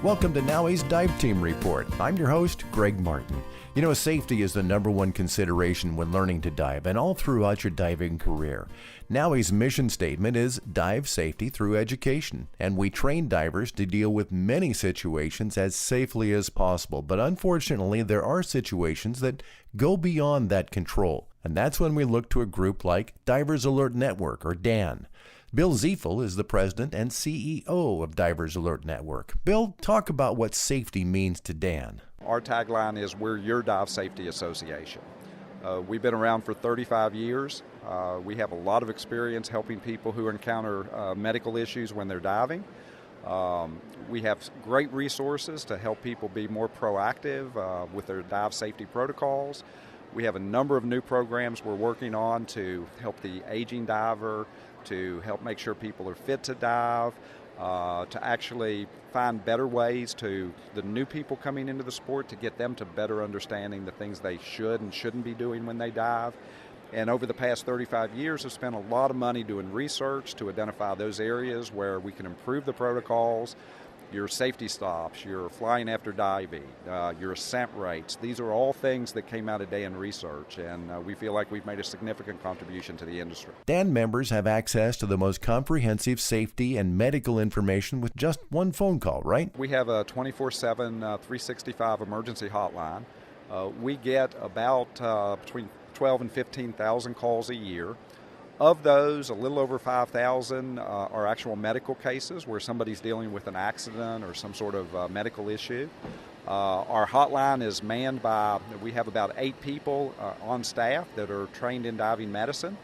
Welcome to NAUI's Dive Team Report. I'm your host, Greg Martin. You know, safety is the number one consideration when learning to dive and all throughout your diving career. NAUI's mission statement is dive safety through education, and we train divers to deal with many situations as safely as possible. But unfortunately, there are situations that go beyond that control, and that's when we look to a group like Divers Alert Network, or DAN. Bill Ziefle is the president and CEO of Divers Alert Network. Bill, talk about what safety means to DAN. Our tagline is, we're your dive safety association. We've been around for 35 years. We have a lot of experience helping people who encounter medical issues when they're diving. We have great resources to help people be more proactive with their dive safety protocols. We have a number of new programs we're working on to help the aging diver, to help make sure people are fit to dive, to actually find better ways to the new people coming into the sport to get them to better understanding the things they should and shouldn't be doing when they dive. And over the past 35 years, I've spent a lot of money doing research to identify those areas where we can improve the protocols, your safety stops, your flying after diving, your ascent rates. These are all things that came out of DAN research, and we feel like we've made a significant contribution to the industry. DAN members have access to the most comprehensive safety and medical information with just one phone call, right? We have a 24/7, 365 emergency hotline. We get about between 12 and 15,000 calls a year. Of those, a little over 5,000 are actual medical cases where somebody's dealing with an accident or some sort of medical issue. Our hotline is manned by, we have about 8 people on staff that are trained in diving medicine.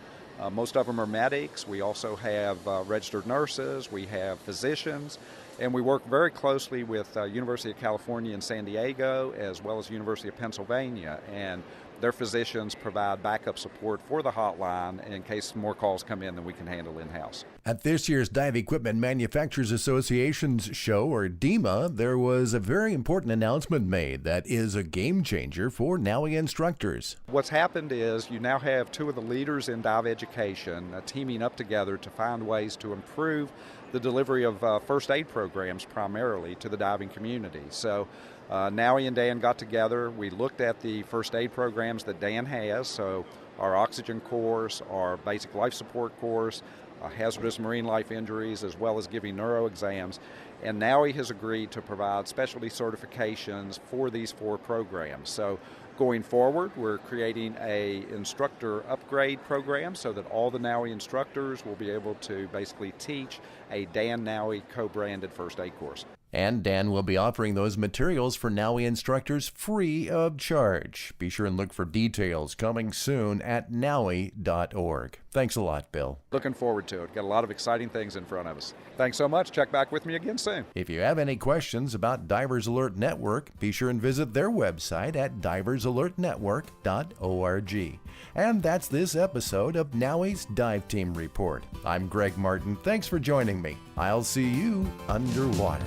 Most of them are medics. We also have registered nurses, we have physicians, and we work very closely with University of California in San Diego as well as University of Pennsylvania, and their physicians provide backup support for the hotline in case more calls come in than we can handle in-house. At this year's Dive Equipment Manufacturers Association's show, or DEMA, there was a very important announcement made that is a game changer for NAUI instructors. What's happened is you now have 2 of the leaders in dive education teaming up together to find ways to improve the delivery of first aid programs primarily to the diving community. So NAUI and DAN got together. We looked at the first aid programs that DAN has, so our oxygen course, our basic life support course, hazardous marine life injuries, as well as giving neuro exams. And NAUI has agreed to provide specialty certifications for these 4 programs. So going forward, we're creating a instructor upgrade program so that all the NAUI instructors will be able to basically teach a DAN NAUI co-branded first aid course. And DAN will be offering those materials for NAUI instructors free of charge. Be sure and look for details coming soon at naui.org. Thanks a lot, Bill. Looking forward to it. Got a lot of exciting things in front of us. Thanks so much. Check back with me again soon. If you have any questions about Divers Alert Network, be sure and visit their website at diversalertnetwork.org. And that's this episode of NAUI's Dive Team Report. I'm Greg Martin. Thanks for joining me. I'll see you underwater.